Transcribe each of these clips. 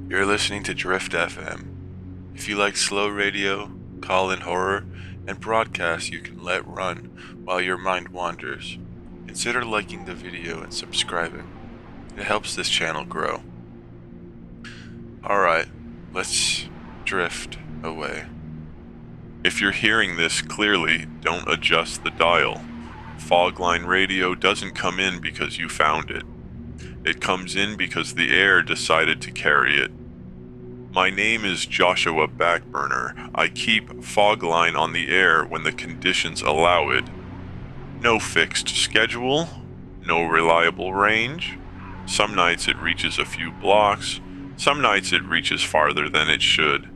You're listening to Drift FM. If you like slow radio, call-in horror, and broadcasts you can let run while your mind wanders, consider liking the video and subscribing. It helps this channel grow. Alright, let's drift away. If you're hearing this clearly, don't adjust the dial. Fogline radio doesn't come in because you found it. It comes in because the air decided to carry it. My name is Joshua Backburner. I keep Fogline on the air when the conditions allow it. No fixed schedule, no reliable range. Some nights it reaches a few blocks, some nights it reaches farther than it should.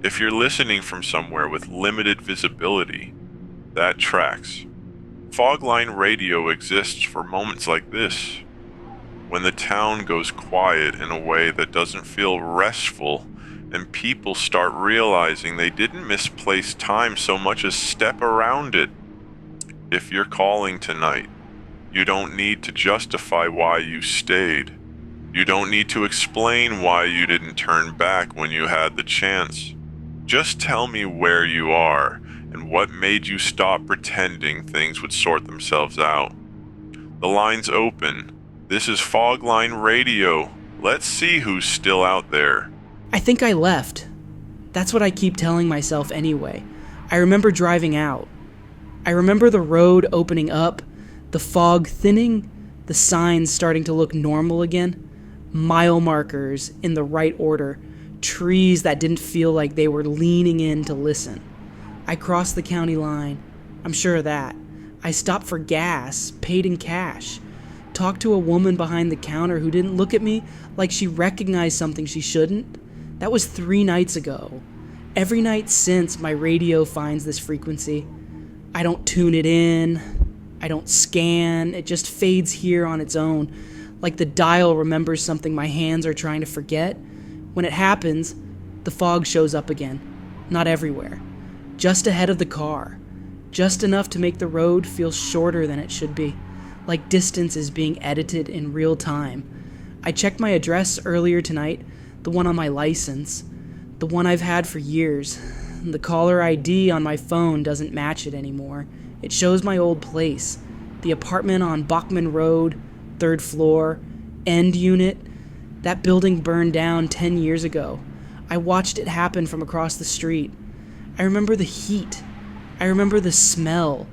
If you're listening from somewhere with limited visibility, that tracks. Fogline radio exists for moments like this, when the town goes quiet in a way that doesn't feel restful, and people start realizing they didn't misplace time so much as step around it. If you're calling tonight, you don't need to justify why you stayed. You don't need to explain why you didn't turn back when you had the chance. Just tell me where you are and what made you stop pretending things would sort themselves out. The line's open. This is Fogline Radio. Let's see who's still out there. I think I left. That's what I keep telling myself anyway. I remember driving out. I remember the road opening up, the fog thinning, the signs starting to look normal again, mile markers in the right order, trees that didn't feel like they were leaning in to listen. I crossed the county line. I'm sure of that. I stopped for gas, paid in cash. Talked to a woman behind the counter who didn't look at me like she recognized something she shouldn't. That was 3 nights ago. Every night since, my radio finds this frequency. I don't tune it in. I don't scan. It just fades here on its own, like the dial remembers something my hands are trying to forget. When it happens, the fog shows up again. Not everywhere. Just ahead of the car. Just enough to make the road feel shorter than it should be. Like distance is being edited in real time. I checked my address earlier tonight, the one on my license, the one I've had for years. The caller ID on my phone doesn't match it anymore. It shows my old place, the apartment on Bachman Road, 3rd floor, end unit. That building burned down 10 years ago. I watched it happen from across the street. I remember the heat. I remember the smell.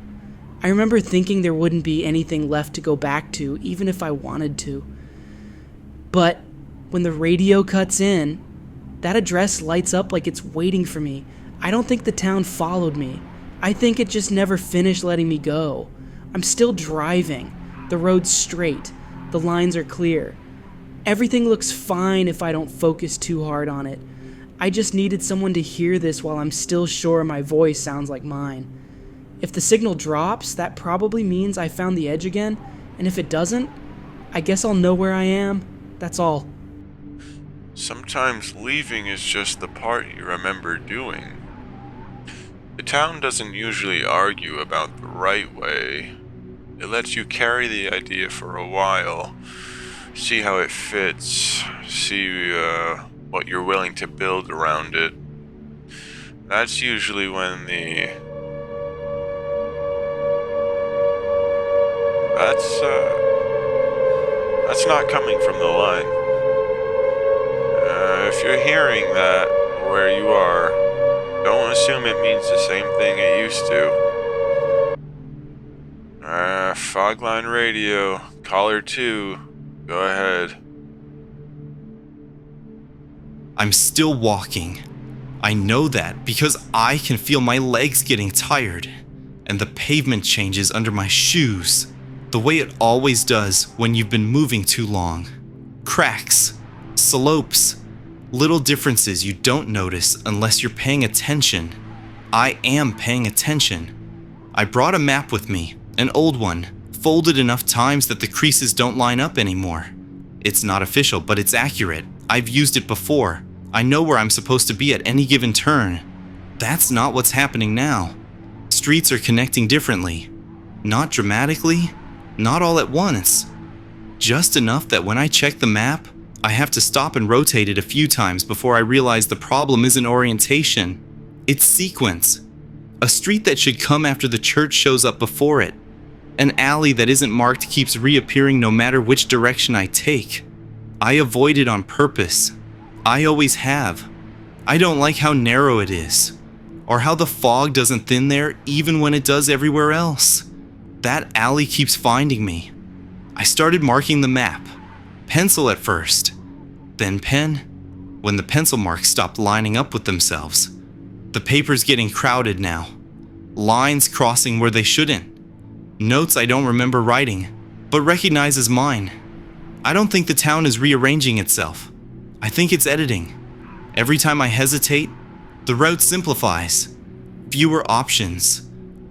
I remember thinking there wouldn't be anything left to go back to, even if I wanted to. But when the radio cuts in, that address lights up like it's waiting for me. I don't think the town followed me. I think it just never finished letting me go. I'm still driving. The road's straight. The lines are clear. Everything looks fine if I don't focus too hard on it. I just needed someone to hear this while I'm still sure my voice sounds like mine. If the signal drops, that probably means I found the edge again, and if it doesn't, I guess I'll know where I am. That's all. Sometimes leaving is just the part you remember doing. The town doesn't usually argue about the right way. It lets you carry the idea for a while, see how it fits, see what you're willing to build around it. That's usually when That's not coming from the line. If you're hearing that where you are, don't assume it means the same thing it used to. Fogline Radio, caller 2, go ahead. I'm still walking. I know that because I can feel my legs getting tired, and the pavement changes under my shoes, the way it always does when you've been moving too long. Cracks, slopes, little differences you don't notice unless you're paying attention. I am paying attention. I brought a map with me, an old one, folded enough times that the creases don't line up anymore. It's not official, but it's accurate. I've used it before. I know where I'm supposed to be at any given turn. That's not what's happening now. Streets are connecting differently. Not dramatically, not all at once. Just enough that when I check the map, I have to stop and rotate it a few times before I realize the problem isn't orientation. It's sequence. A street that should come after the church shows up before it. An alley that isn't marked keeps reappearing no matter which direction I take. I avoid it on purpose. I always have. I don't like how narrow it is, or how the fog doesn't thin there even when it does everywhere else. That alley keeps finding me. I started marking the map. Pencil at first, then pen. When the pencil marks stopped lining up with themselves. The paper's getting crowded now. Lines crossing where they shouldn't. Notes I don't remember writing, but recognize as mine. I don't think the town is rearranging itself. I think it's editing. Every time I hesitate, the route simplifies. Fewer options.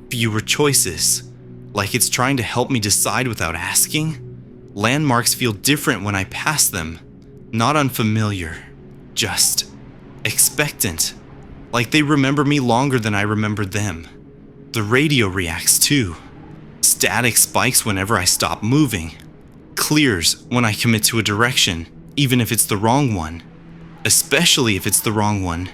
Fewer choices. Like it's trying to help me decide without asking. Landmarks feel different when I pass them. Not unfamiliar. Just expectant. Like they remember me longer than I remember them. The radio reacts too. Static spikes whenever I stop moving. Clears when I commit to a direction, even if it's the wrong one. Especially if it's the wrong one.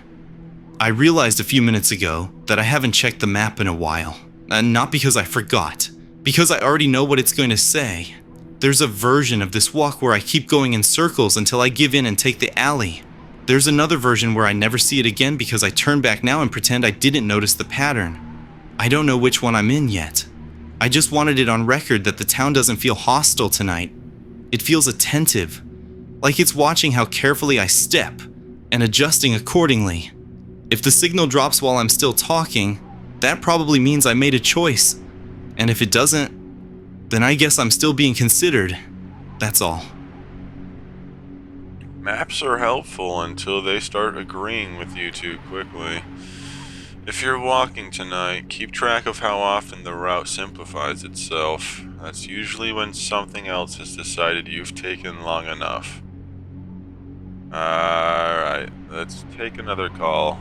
I realized a few minutes ago that I haven't checked the map in a while. Not because I forgot, because I already know what it's going to say. There's a version of this walk where I keep going in circles until I give in and take the alley. There's another version where I never see it again because I turn back now and pretend I didn't notice the pattern. I don't know which one I'm in yet. I just wanted it on record that the town doesn't feel hostile tonight. It feels attentive, like it's watching how carefully I step and adjusting accordingly. If the signal drops while I'm still talking, that probably means I made a choice. And if it doesn't, then I guess I'm still being considered. That's all. Maps are helpful until they start agreeing with you too quickly. If you're walking tonight, keep track of how often the route simplifies itself. That's usually when something else has decided you've taken long enough. Alright, let's take another call.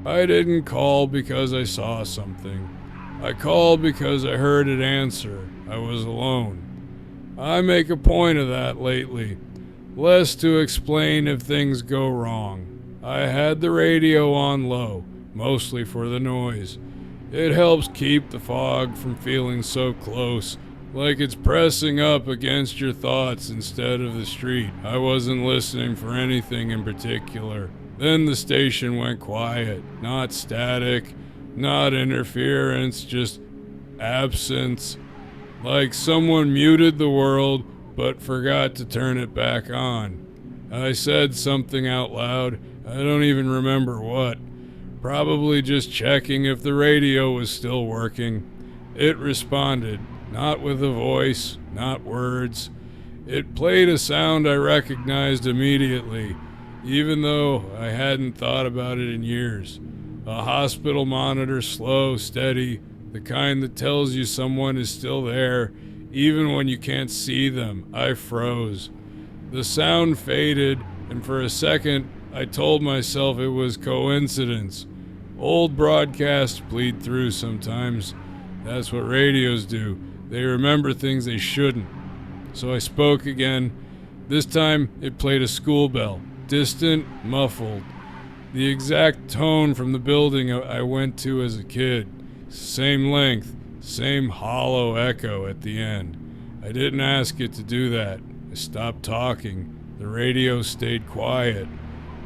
I didn't call because I saw something. I called because I heard it answer. I was alone. I make a point of that lately. Less to explain if things go wrong. I had the radio on low, mostly for the noise. It helps keep the fog from feeling so close, like it's pressing up against your thoughts instead of the street. I wasn't listening for anything in particular. Then the station went quiet. Not static, not interference, just absence. Like someone muted the world but forgot to turn it back on. I said something out loud. I don't even remember what. Probably just checking if the radio was still working. It responded, not with a voice, not words. It played a sound I recognized immediately, even though I hadn't thought about it in years. A hospital monitor, slow, steady, the kind that tells you someone is still there, even when you can't see them. I froze. The sound faded, and for a second, I told myself it was coincidence. Old broadcasts bleed through sometimes. That's what radios do. They remember things they shouldn't. So I spoke again. This time, it played a school bell. Distant, muffled. The exact tone from the building I went to as a kid. Same length, same hollow echo at the end. I didn't ask it to do that. I stopped talking. The radio stayed quiet.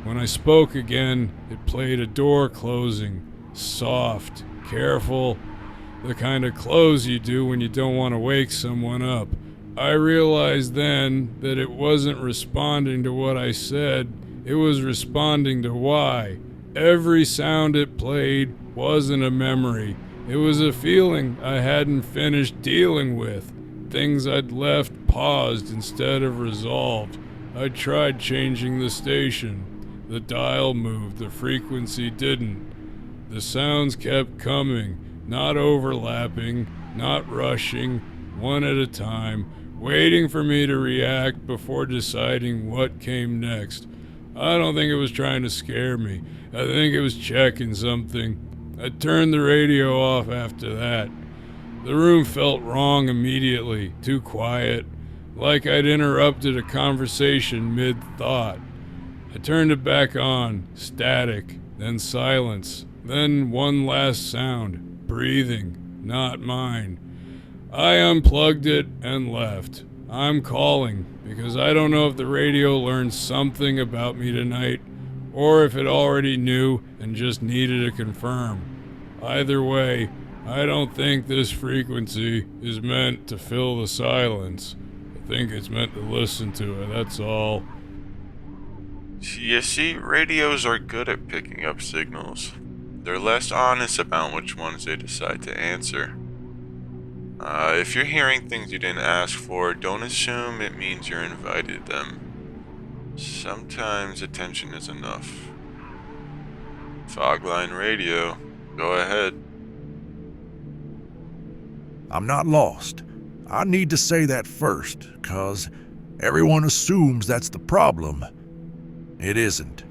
When I spoke again, it played a door closing. Soft, careful, the kind of close you do when you don't want to wake someone up. I realized then that it wasn't responding to what I said, it was responding to why. Every sound it played wasn't a memory. It was a feeling I hadn't finished dealing with. Things I'd left paused instead of resolved. I tried changing the station. The dial moved, the frequency didn't. The sounds kept coming, not overlapping, not rushing, one at a time, waiting for me to react before deciding what came next. I don't think it was trying to scare me. I think it was checking something. I turned the radio off after that. The room felt wrong immediately, too quiet. like I'd interrupted a conversation mid-thought. I turned it back on, static, then silence, then one last sound, breathing, not mine. I unplugged it and left. I'm calling, because I don't know if the radio learned something about me tonight, or if it already knew and just needed to confirm. Either way, I don't think this frequency is meant to fill the silence. I think it's meant to listen to it, that's all. You see, radios are good at picking up signals. They're less honest about which ones they decide to answer. If you're hearing things you didn't ask for, don't assume it means you're invited them. Sometimes attention is enough. Fogline Radio, go ahead. I'm not lost. I need to say that first, 'cause everyone assumes that's the problem. It isn't.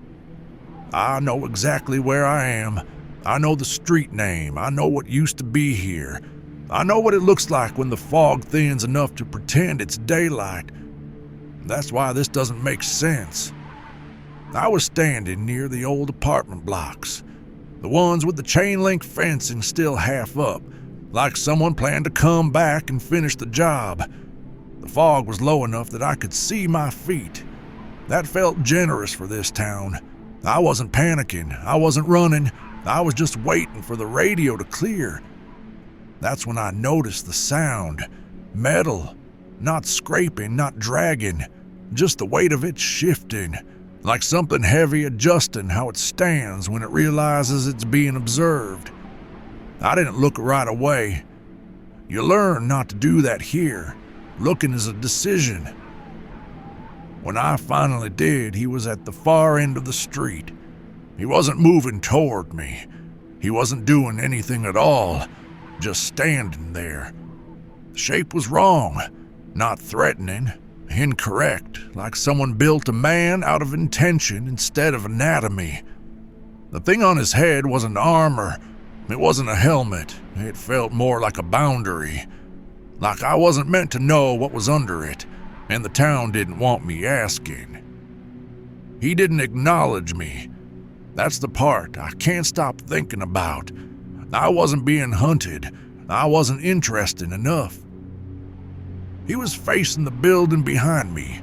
I know exactly where I am. I know the street name. I know what used to be here. I know what it looks like when the fog thins enough to pretend it's daylight. That's why this doesn't make sense. I was standing near the old apartment blocks, the ones with the chain link fencing still half up, like someone planned to come back and finish the job. The fog was low enough that I could see my feet. That felt generous for this town. I wasn't panicking. I wasn't running. I was just waiting for the radio to clear. That's when I noticed the sound. Metal. Not scraping, not dragging. Just the weight of it shifting. Like something heavy adjusting how it stands when it realizes it's being observed. I didn't look right away. You learn not to do that here. Looking is a decision. When I finally did, he was at the far end of the street. He wasn't moving toward me. He wasn't doing anything at all, just standing there. The shape was wrong, not threatening, incorrect, like someone built a man out of intention instead of anatomy. The thing on his head wasn't armor. It wasn't a helmet. It felt more like a boundary. Like I wasn't meant to know what was under it, and the town didn't want me asking. He didn't acknowledge me. That's the part I can't stop thinking about. I wasn't being hunted. I wasn't interesting enough. He was facing the building behind me,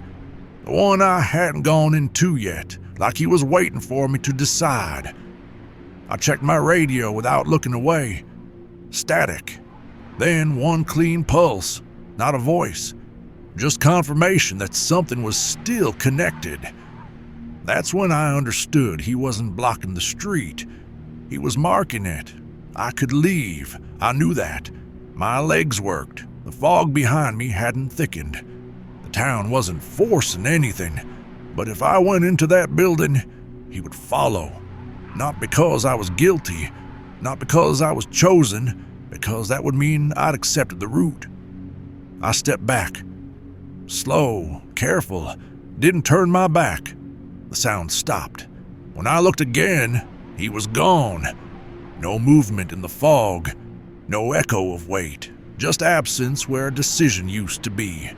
the one I hadn't gone into yet, like he was waiting for me to decide. I checked my radio without looking away. Static. Then one clean pulse, not a voice. Just confirmation that something was still connected. That's when I understood he wasn't blocking the street. He was marking it. I could leave. I knew that. My legs worked. The fog behind me hadn't thickened. The town wasn't forcing anything. But if I went into that building, he would follow. Not because I was guilty. Not because I was chosen. Because that would mean I'd accepted the route. I stepped back. Slow, careful, didn't turn my back. The sound stopped. When I looked again, he was gone. No movement in the fog, no echo of weight, just absence where a decision used to be.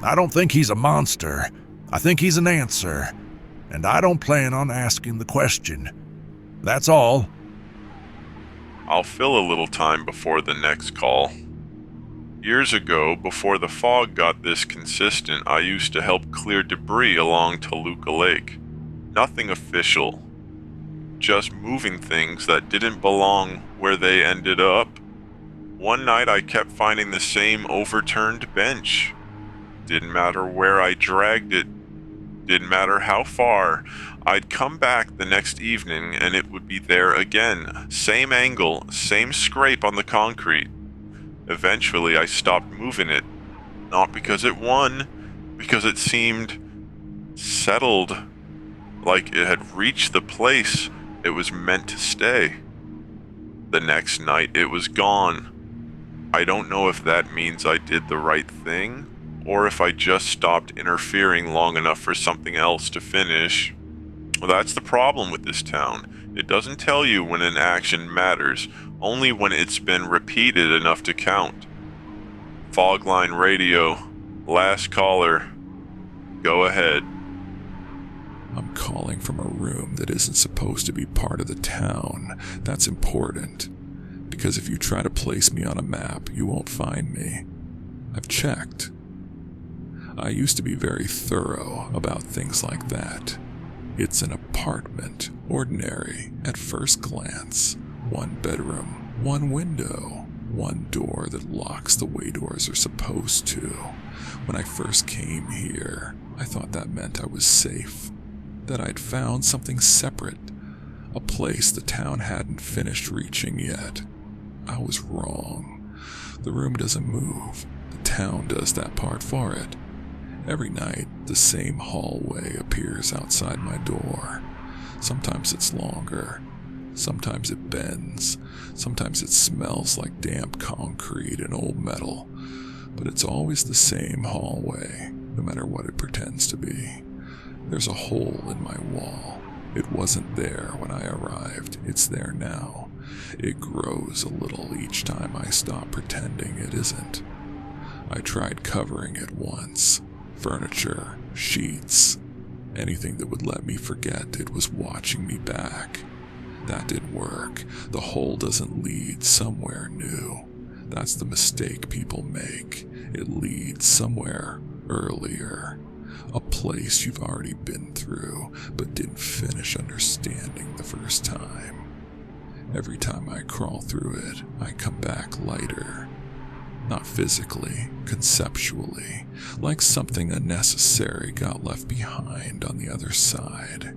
I don't think he's a monster. I think he's an answer, and I don't plan on asking the question. That's all. I'll fill a little time before the next call. Years ago, before the fog got this consistent, I used to help clear debris along Toluca Lake. Nothing official. Just moving things that didn't belong where they ended up. One night I kept finding the same overturned bench. Didn't matter where I dragged it. Didn't matter how far. I'd come back the next evening and it would be there again. Same angle, same scrape on the concrete. Eventually, I stopped moving it. Not because it won, because it seemed settled, like it had reached the place it was meant to stay. The next night, it was gone. I don't know if that means I did the right thing, or if I just stopped interfering long enough for something else to finish. Well, that's the problem with this town. It doesn't tell you when an action matters, only when it's been repeated enough to count. Fogline Radio, Last caller. Go ahead. I'm calling from a room that isn't supposed to be part of the town. That's important, because if you try to place me on a map, you won't find me. I've checked. I used to be very thorough about things like that. It's an apartment, ordinary at first glance. 1 bedroom, 1 window, 1 door that locks the way doors are supposed to. When I first came here, I thought that meant I was safe, that I'd found something separate, a place the town hadn't finished reaching yet. I was wrong. The room doesn't move. The town does that part for it. Every night, the same hallway appears outside my door. Sometimes it's longer. Sometimes it bends. Sometimes it smells like damp concrete and old metal. But it's always the same hallway, no matter what it pretends to be. There's a hole in my wall. It wasn't there when I arrived. It's there now. It grows a little each time I stop pretending it isn't. I tried covering it once. Furniture, sheets, anything that would let me forget it was watching me back. That didn't work. The hole doesn't lead somewhere new. That's the mistake people make. It leads somewhere earlier. A place you've already been through, but didn't finish understanding the first time. Every time I crawl through it, I come back lighter. Not physically, conceptually, like something unnecessary got left behind on the other side.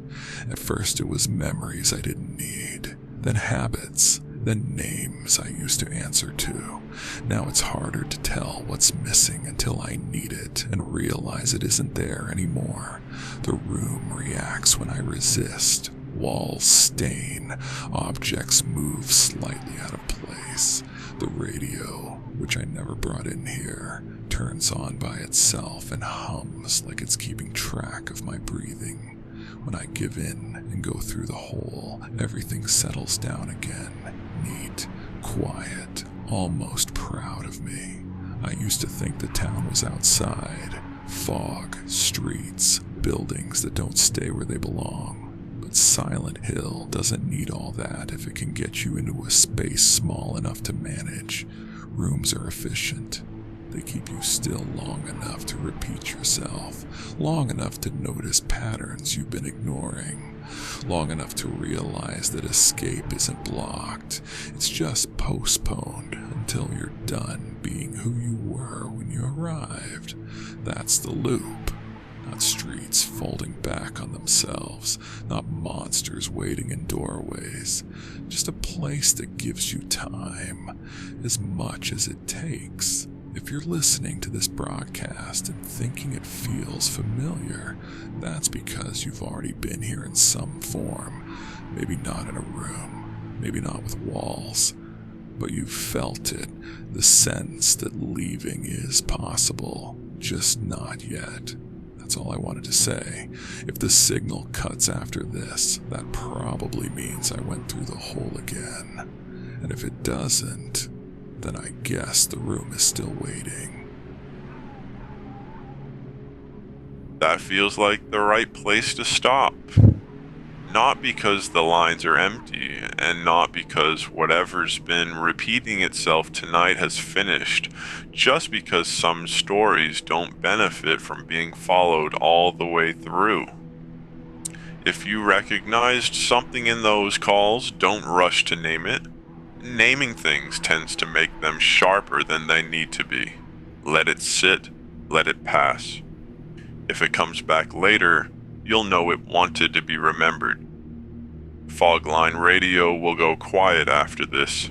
At first it was memories I didn't need, then habits, then names I used to answer to. Now it's harder to tell what's missing until I need it and realize it isn't there anymore. The room reacts when I resist. Walls stain, objects move slightly out of place. The radio, which I never brought in here, turns on by itself and hums like it's keeping track of my breathing. When I give in and go through the hole, everything settles down again, neat, quiet, almost proud of me. I used to think the town was outside, fog, streets, buildings that don't stay where they belong. But Silent Hill doesn't need all that if it can get you into a space small enough to manage. Rooms are efficient. They keep you still long enough to repeat yourself, long enough to notice patterns you've been ignoring, long enough to realize that escape isn't blocked. It's just postponed until you're done being who you were when you arrived. That's the loop. Not streets folding back on themselves, not monsters waiting in doorways. Just a place that gives you time, as much as it takes. If you're listening to this broadcast and thinking it feels familiar, that's because you've already been here in some form. Maybe not in a room, maybe not with walls, but you've felt it, the sense that leaving is possible, just not yet. That's all I wanted to say. If the signal cuts after this, that probably means I went through the hole again. And if it doesn't, then I guess the room is still waiting. That feels like the right place to stop. Not because the lines are empty, and not because whatever's been repeating itself tonight has finished, just because some stories don't benefit from being followed all the way through. If you recognized something in those calls, don't rush to name it. Naming things tends to make them sharper than they need to be. Let it sit, let it pass. If it comes back later, you'll know it wanted to be remembered. Fogline radio will go quiet after this.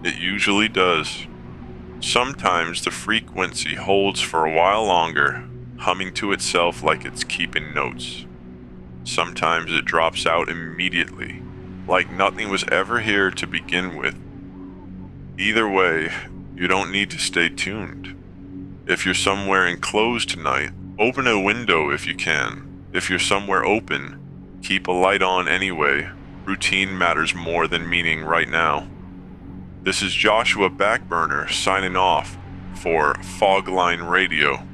It usually does. Sometimes the frequency holds for a while longer, humming to itself like it's keeping notes. Sometimes it drops out immediately, like nothing was ever here to begin with. Either way, you don't need to stay tuned. If you're somewhere enclosed tonight, open a window if you can. If you're somewhere open, keep a light on anyway. Routine matters more than meaning right now. This is Joshua Backburner signing off for Fogline Radio.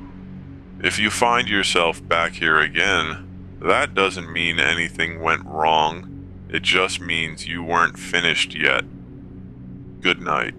If you find yourself back here again, that doesn't mean anything went wrong. It just means you weren't finished yet. Good night.